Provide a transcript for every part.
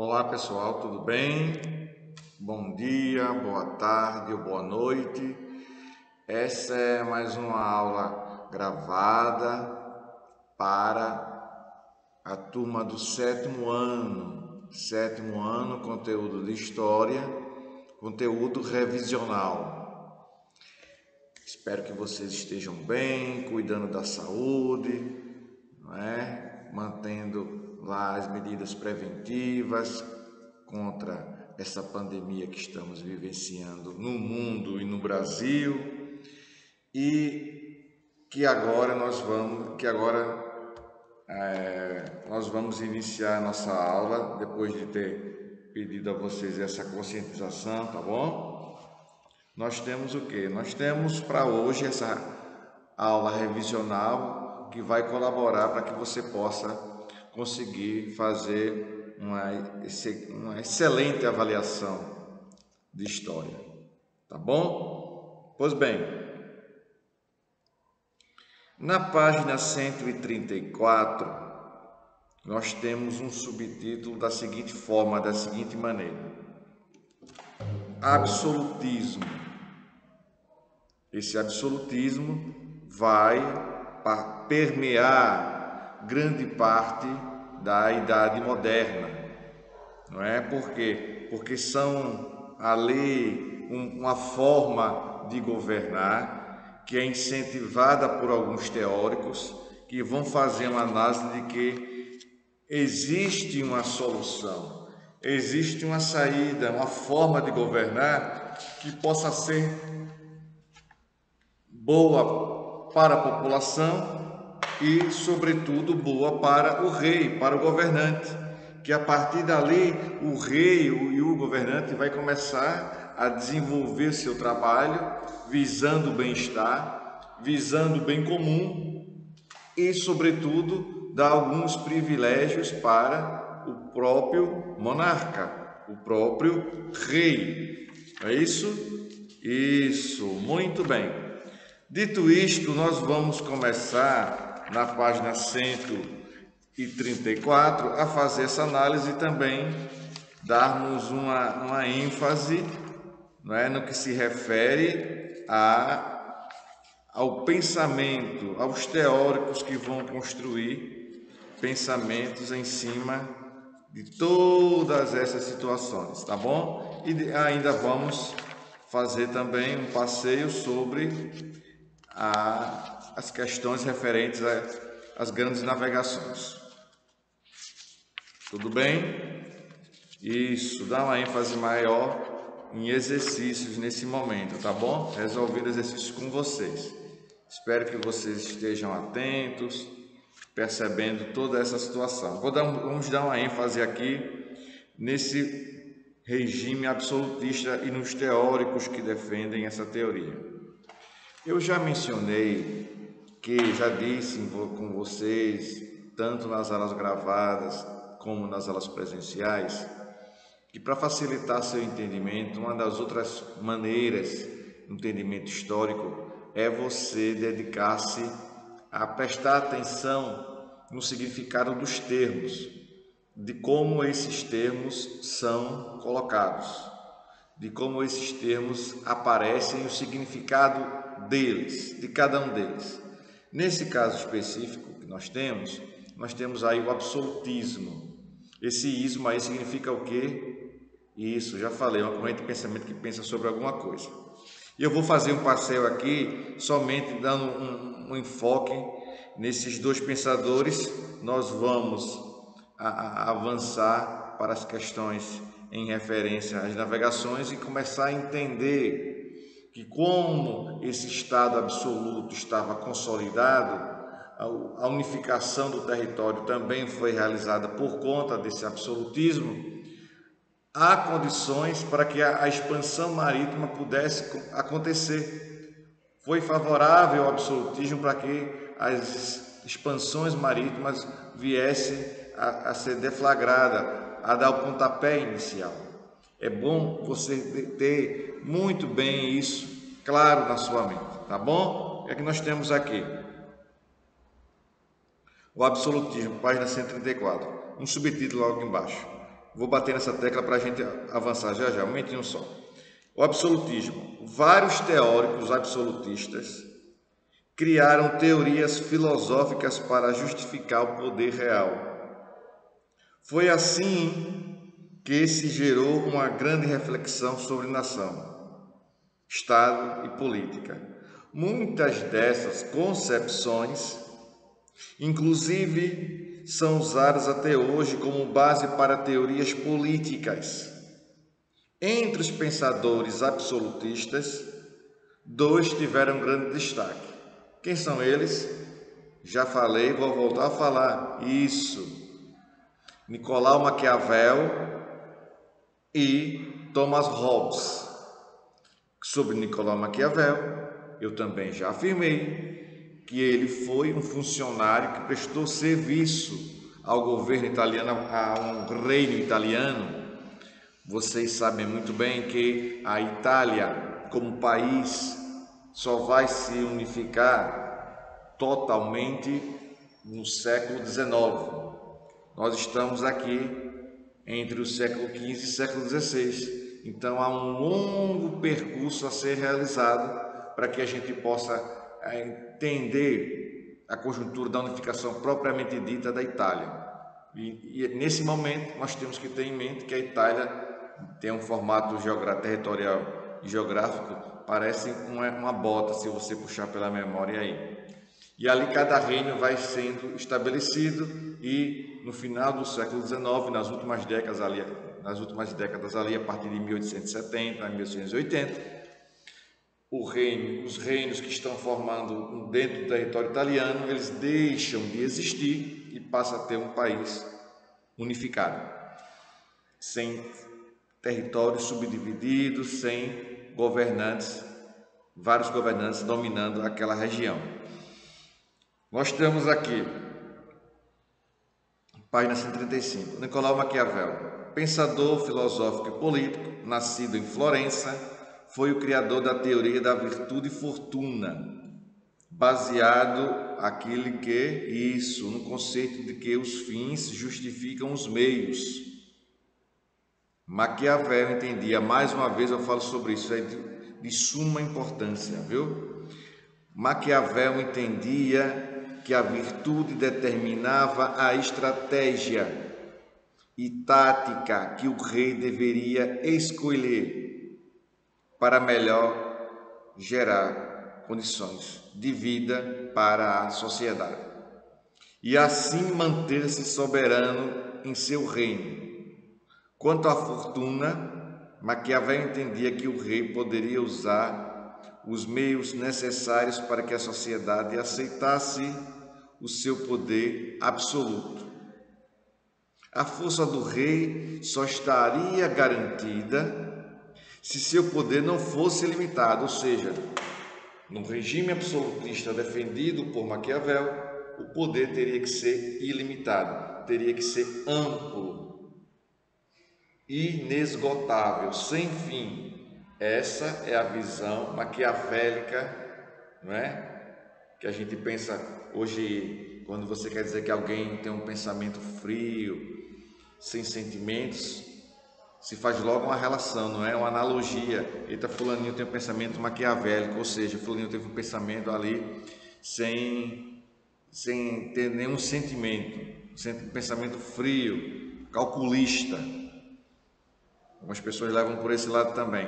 Olá pessoal, tudo bem? Bom dia, boa tarde ou boa noite. Essa é mais uma aula gravada para a turma do sétimo ano. Sétimo ano, conteúdo de história, conteúdo revisional. Espero que vocês estejam bem, cuidando da saúde, não é? Mantendo lá as medidas preventivas contra essa pandemia que estamos vivenciando no mundo e no Brasil, e que agora nós vamos iniciar a nossa aula depois de ter pedido a vocês essa conscientização, tá bom? Nós temos o quê? Nós temos para hoje essa aula revisional que vai colaborar para que você possa conseguir fazer uma excelente avaliação de história, tá bom? Pois bem, na página 134, nós temos um subtítulo da seguinte forma, da seguinte maneira: absolutismo. Esse absolutismo vai permear grande parte da Idade Moderna, não é? Por quê? Porque são a lei, uma forma de governar que é incentivada por alguns teóricos que vão fazer uma análise de que existe uma solução, existe uma saída, uma forma de governar que possa ser boa para a população e, sobretudo, boa para o rei, para o governante, que a partir dali o rei e o governante vai começar a desenvolver seu trabalho visando o bem-estar, visando o bem comum e, sobretudo, dar alguns privilégios para o próprio monarca, o próprio rei. É isso? Isso, muito bem. Dito isto, nós vamos começar na página 134 a fazer essa análise e também darmos uma ênfase, não é, no que se refere ao pensamento, aos teóricos que vão construir pensamentos em cima de todas essas situações, tá bom? E ainda vamos fazer também um passeio sobre as questões referentes às grandes navegações. Tudo bem? Isso, dá uma ênfase maior em exercícios nesse momento, tá bom? Resolvendo exercícios com vocês. Espero que vocês estejam atentos, percebendo toda essa situação. Vamos dar uma ênfase aqui nesse regime absolutista e nos teóricos que defendem essa teoria. Eu já mencionei já disse com vocês, tanto nas aulas gravadas como nas aulas presenciais, que para facilitar seu entendimento, uma das outras maneiras do entendimento histórico é você dedicar-se a prestar atenção no significado dos termos, de como esses termos são colocados, de como esses termos aparecem, o significado deles, de cada um deles. Nesse caso específico que nós temos aí o absolutismo. Esse ismo aí significa o quê? Isso, já falei, uma corrente de pensamento que pensa sobre alguma coisa. E eu vou fazer um passeio aqui, somente dando um enfoque nesses dois pensadores. Nós vamos avançar para as questões em referência às navegações e começar a entender que, como esse Estado absoluto estava consolidado, a unificação do território também foi realizada por conta desse absolutismo. Há condições para que a expansão marítima pudesse acontecer. Foi favorável ao absolutismo para que as expansões marítimas viessem a ser deflagrada, a dar o pontapé inicial. É bom você ter muito bem isso claro na sua mente, tá bom? O que é que nós temos aqui? O absolutismo, página 134, um subtítulo logo embaixo. Vou bater nessa tecla para a gente avançar já já, um momentinho só. O absolutismo. Vários teóricos absolutistas criaram teorias filosóficas para justificar o poder real. Foi assim que se gerou uma grande reflexão sobre nação, Estado e política. Muitas dessas concepções, inclusive, são usadas até hoje como base para teorias políticas. Entre os pensadores absolutistas, dois tiveram grande destaque. Quem são eles? Já falei, vou voltar a falar. Isso. Nicolau Maquiavel e Thomas Hobbes. Sobre Nicolau Maquiavel, eu também já afirmei que ele foi um funcionário que prestou serviço ao governo italiano, a um reino italiano. Vocês sabem muito bem que a Itália, como país, só vai se unificar totalmente no século XIX. Nós estamos aqui entre o século XV e o século XVI. Então há um longo percurso a ser realizado para que a gente possa entender a conjuntura da unificação propriamente dita da Itália. E nesse momento nós temos que ter em mente que a Itália tem um formato territorial e geográfico, parece uma bota, se você puxar pela memória aí. E ali cada reino vai sendo estabelecido e no final do século XIX, nas últimas décadas ali, a partir de 1870 a 1880, os reinos que estão formando dentro do território italiano, eles deixam de existir e passa a ter um país unificado, sem territórios subdivididos, sem governantes, vários governantes dominando aquela região. Nós temos aqui, página 135, Nicolau Maquiavel, pensador filosófico e político, nascido em Florença, foi o criador da teoria da virtude e fortuna, baseado no conceito de que os fins justificam os meios. Maquiavel entendia, mais uma vez eu falo sobre isso, é de suma importância, viu? Maquiavel entendia que a virtude determinava a estratégia e tática que o rei deveria escolher para melhor gerar condições de vida para a sociedade e assim manter-se soberano em seu reino. Quanto à fortuna, Maquiavel entendia que o rei poderia usar os meios necessários para que a sociedade aceitasse o seu poder absoluto. A força do rei só estaria garantida se seu poder não fosse limitado, ou seja, no regime absolutista defendido por Maquiavel, o poder teria que ser ilimitado, teria que ser amplo, inesgotável, sem fim. Essa é a visão maquiavélica, não é? Que a gente pensa hoje, quando você quer dizer que alguém tem um pensamento frio, sem sentimentos, se faz logo uma relação, não é? Uma analogia. Eita, fulaninho tem um pensamento maquiavélico, ou seja, fulaninho teve um pensamento ali sem ter nenhum sentimento, um pensamento frio, calculista. Algumas pessoas levam por esse lado também.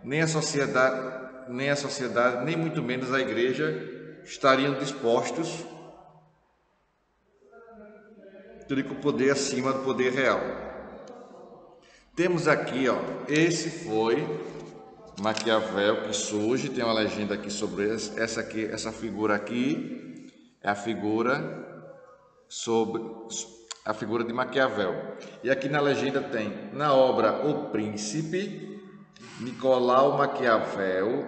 Nem a sociedade, nem muito menos a igreja estariam dispostos a ter o poder acima do poder real. Temos aqui, ó, esse foi Maquiavel que surge, tem uma legenda aqui sobre essa figura aqui, é a figura de Maquiavel. E aqui na legenda tem, na obra O Príncipe, Nicolau Maquiavel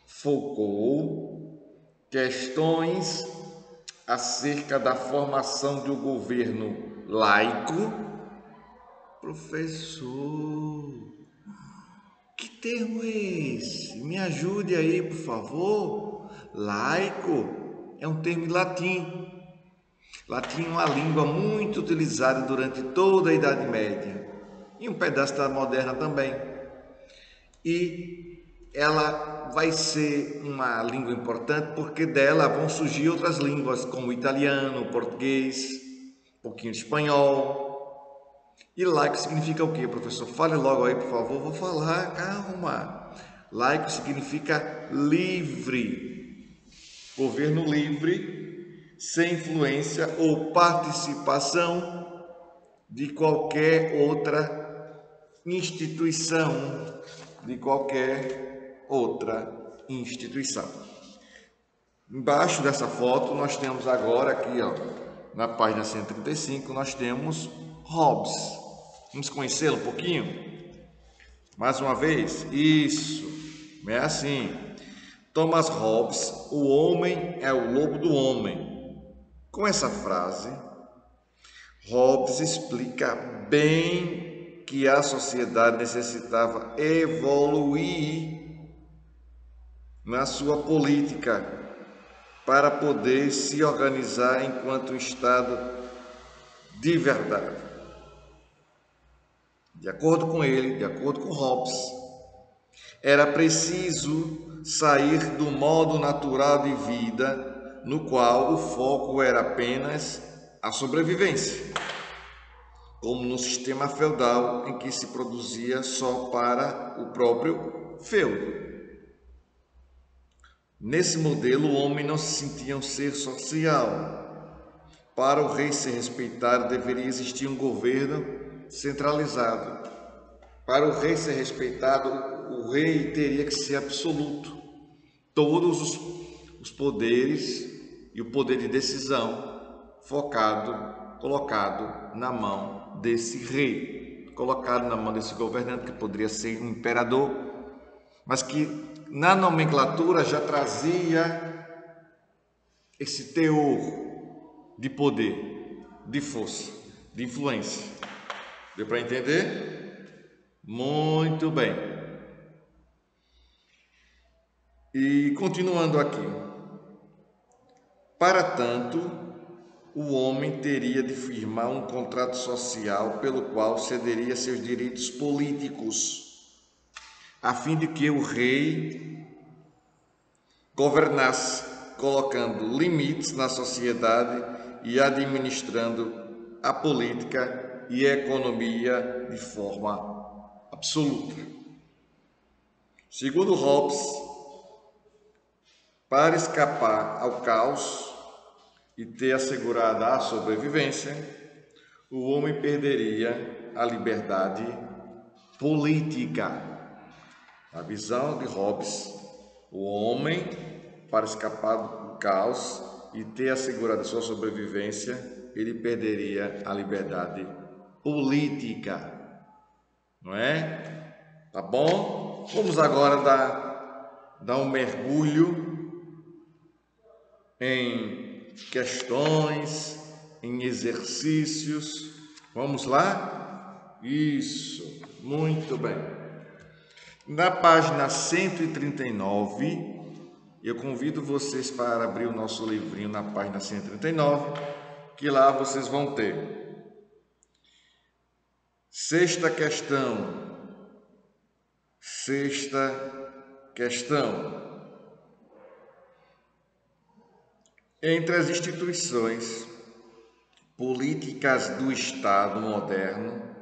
enfocou questões acerca da formação de um governo laico. Professor, que termo é esse? Me ajude aí, por favor. Laico é um termo em latim. Latim é uma língua muito utilizada durante toda a Idade Média e um pedaço da moderna também. E ela vai ser uma língua importante porque dela vão surgir outras línguas como o italiano, o português, um pouquinho de espanhol. E laico significa o quê, professor? Fale logo aí, por favor. Vou falar, calma. Laico significa livre. Governo livre, sem influência ou participação de qualquer outra instituição. Embaixo dessa foto nós temos agora aqui, ó, na página 135, nós temos Hobbes. Vamos conhecê-lo um pouquinho? Mais uma vez, isso, é assim. Thomas Hobbes, o homem é o lobo do homem. Com essa frase, Hobbes explica bem que a sociedade necessitava evoluir na sua política para poder se organizar enquanto um Estado de verdade. De acordo com ele, de acordo com Hobbes, era preciso sair do modo natural de vida, no qual o foco era apenas a sobrevivência, como no sistema feudal em que se produzia só para o próprio feudo. Nesse modelo, o homem não se sentia um ser social. Para o rei ser respeitado, deveria existir um governo centralizado. Para o rei ser respeitado, o rei teria que ser absoluto. Todos os poderes e o poder de decisão colocado na mão desse rei, colocado na mão desse governante, que poderia ser um imperador, mas que na nomenclatura já trazia esse teor de poder, de força, de influência. Deu para entender? Muito bem. E continuando aqui. Para tanto, o homem teria de firmar um contrato social pelo qual cederia seus direitos políticos, a fim de que o rei governasse, colocando limites na sociedade e administrando a política e a economia de forma absoluta. Segundo Hobbes, para escapar ao caos e ter assegurada a sobrevivência, o homem perderia a liberdade política. A visão de Hobbes, o homem, para escapar do caos e ter assegurado a sua sobrevivência, ele perderia a liberdade política. Não é? Tá bom? Vamos agora dar um mergulho em questões, em exercícios. Vamos lá? Isso, muito bem. Na página 139, eu convido vocês para abrir o nosso livrinho na página 139, que lá vocês vão ter. Sexta questão. Entre as instituições políticas do Estado moderno,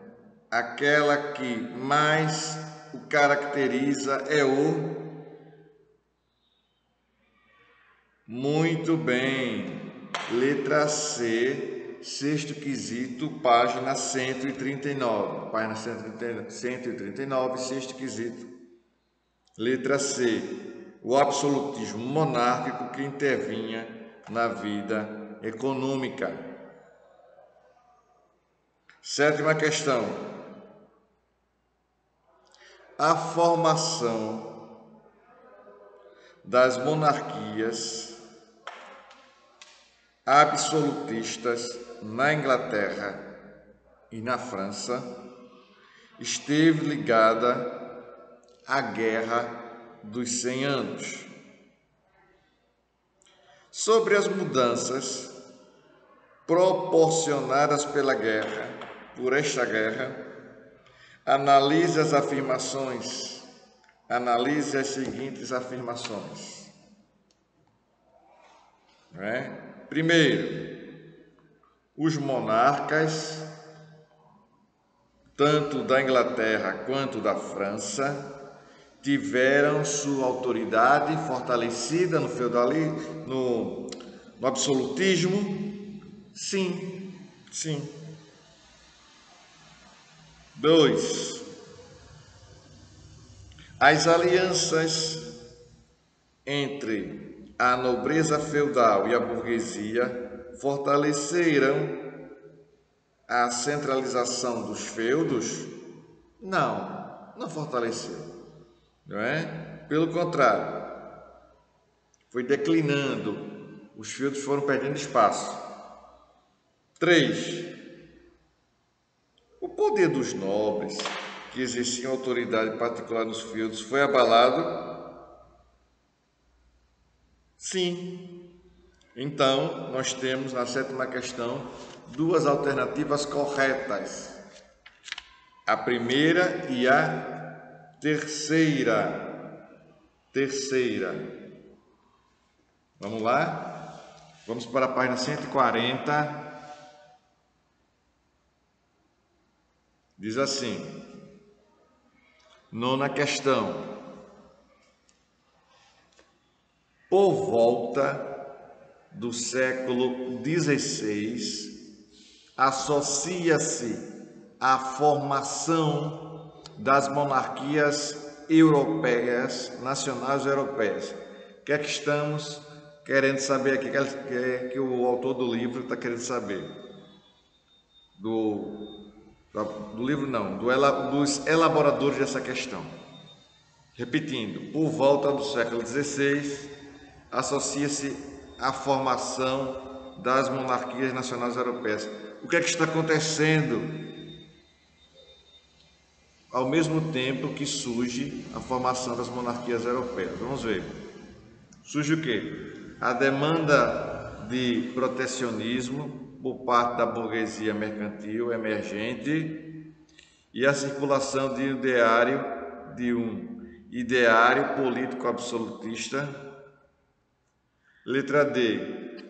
aquela que mais o caracteriza é o... Muito bem, letra C, sexto quesito, página 139. Página 139, sexto quesito. Letra C, o absolutismo monárquico que intervinha na vida econômica. Sétima questão. A formação das monarquias absolutistas na Inglaterra e na França esteve ligada à Guerra dos 100 Anos. Sobre as mudanças proporcionadas por esta guerra, analise as seguintes afirmações. Primeiro, os monarcas, tanto da Inglaterra quanto da França, tiveram sua autoridade fortalecida no feudalismo, no absolutismo? Sim. 2. As alianças entre a nobreza feudal e a burguesia fortaleceram a centralização dos feudos? Não fortaleceu. Não é? Pelo contrário, foi declinando, os feudos foram perdendo espaço. 3. O poder dos nobres, que exerciam autoridade particular nos feudos, foi abalado? Sim. Então, nós temos na 7ª questão 2 alternativas corretas. A primeira e a terceira. Vamos lá? Vamos para a página 140. Diz assim, 9ª questão. Por volta do século XVI, associa-se à formação das monarquias europeias, nacionais europeias. O que é que estamos querendo saber aqui? Que o autor do livro está querendo saber? Do livro não, dos elaboradores dessa questão. Repetindo, por volta do século XVI, associa-se à formação das monarquias nacionais europeias. O que é que está acontecendo? Ao mesmo tempo que surge a formação das monarquias europeias. Vamos ver. Surge o quê? A demanda de protecionismo por parte da burguesia mercantil emergente e a circulação de um ideário político absolutista. Letra B.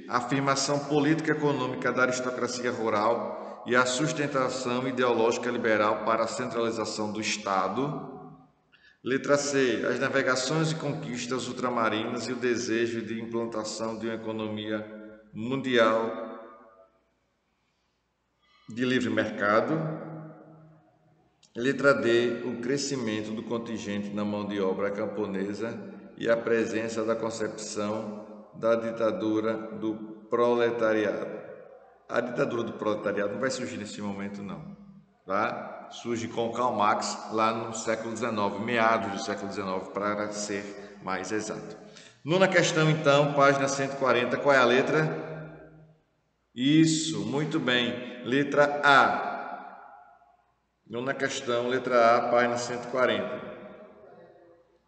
A afirmação política e econômica da aristocracia rural e a sustentação ideológica liberal para a centralização do Estado. Letra C. As navegações e conquistas ultramarinas e o desejo de implantação de uma economia mundial de livre mercado. Letra D. O crescimento do contingente na mão de obra camponesa e a presença da concepção da ditadura do proletariado. A ditadura do proletariado não vai surgir nesse momento, não. Tá? Surge com Karl Marx lá no século XIX, meados do século XIX, para ser mais exato. 9ª questão, então, página 140. Qual é a letra? Isso, muito bem. Letra A. 9ª questão, letra A, página 140.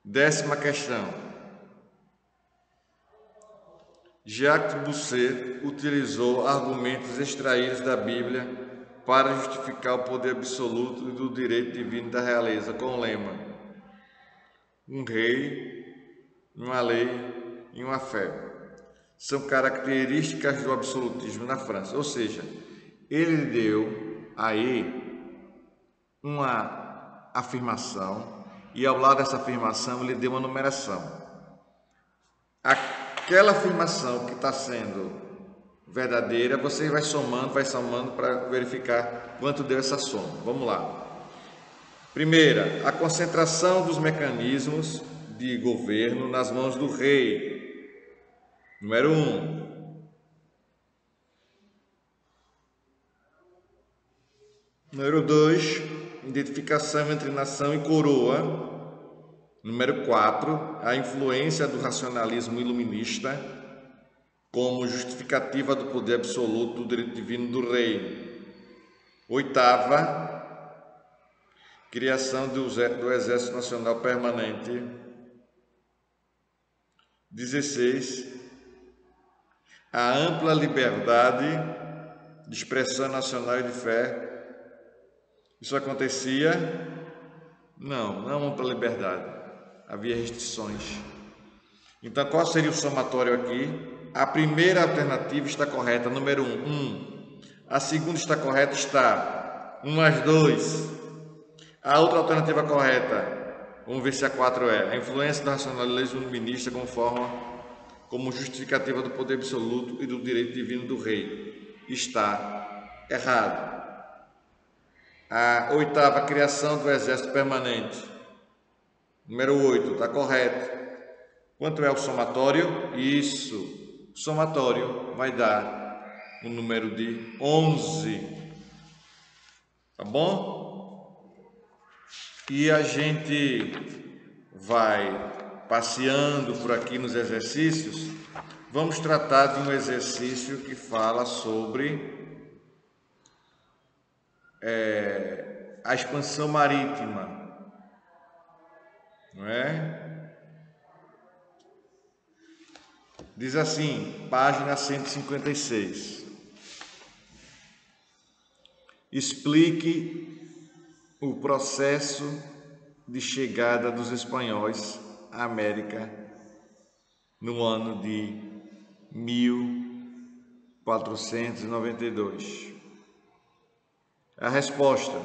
10ª questão. Jacques Bossuet utilizou argumentos extraídos da Bíblia para justificar o poder absoluto do direito divino da realeza, com o lema: um rei, uma lei e uma fé. São características do absolutismo na França. Ou seja, ele deu aí uma afirmação e ao lado dessa afirmação ele deu uma numeração. Aquela afirmação que está sendo verdadeira, você vai somando para verificar quanto deu essa soma. Vamos lá. Primeira, a concentração dos mecanismos de governo nas mãos do rei. Número 1. Número 2, identificação entre nação e coroa. Número 4, a influência do racionalismo iluminista como justificativa do poder absoluto do direito divino do rei. 8ª, criação do Exército Nacional Permanente. 16, a ampla liberdade de expressão nacional e de fé. Isso acontecia? Não ampla liberdade, havia restrições. Então, qual seria o somatório aqui? A primeira alternativa está correta, número 1. A segunda está correta, está 1 mais 2. A outra alternativa correta, vamos ver se a 4 é. A influência da racionalidade ministra como justificativa do poder absoluto e do direito divino do rei. Está errado. A oitava, criação do exército permanente. Número 8, está correto. Quanto é o somatório? Isso. O somatório vai dar o número de 11. Tá bom? E a gente vai passeando por aqui nos exercícios. Vamos tratar de um exercício que fala sobre a expansão marítima, não é? Diz assim, página 156. Explique o processo de chegada dos espanhóis à América no ano de 1492. A resposta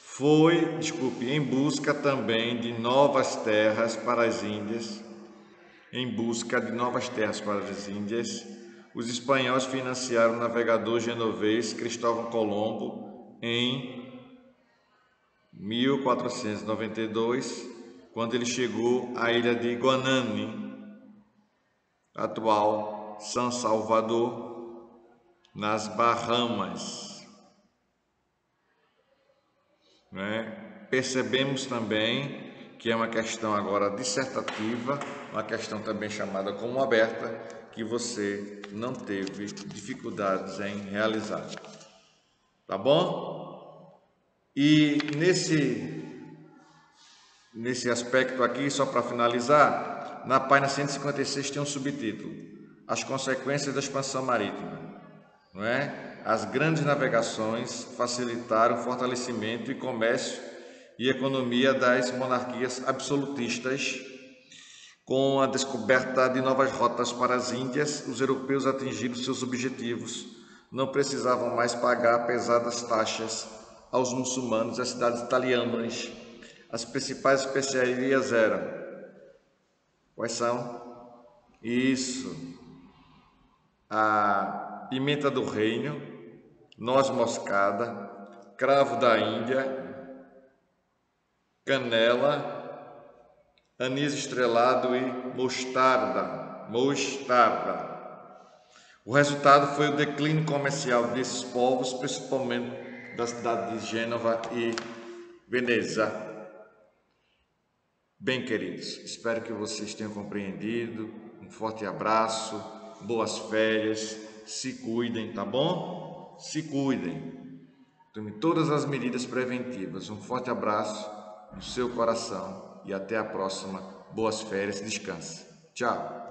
foi, em busca também de novas terras para as Índias. Em busca de novas terras para as Índias, os espanhóis financiaram o navegador genovês Cristóvão Colombo em 1492, quando ele chegou à ilha de Guanani, atual São Salvador, nas Bahamas. Percebemos também que é uma questão agora dissertativa, uma questão também chamada como aberta, que você não teve dificuldades em realizar. Tá bom? E nesse aspecto aqui, só para finalizar, na página 156 tem um subtítulo: As consequências da expansão marítima. Não é? As grandes navegações facilitaram o fortalecimento e comércio e economia das monarquias absolutistas. Com a descoberta de novas rotas para as Índias, os europeus atingiram seus objetivos. Não precisavam mais pagar pesadas taxas aos muçulmanos e às cidades italianas. As principais especiarias eram... Quais são? Isso. A pimenta do reino, noz moscada, cravo da Índia, canela, anis estrelado e mostarda. O resultado foi o declínio comercial desses povos, principalmente da cidade de Gênova e Veneza. Bem, queridos, espero que vocês tenham compreendido. Um forte abraço, boas férias, se cuidem, tá bom? Se cuidem. Tome todas as medidas preventivas. Um forte abraço no seu coração e até a próxima. Boas férias, descanse. Tchau.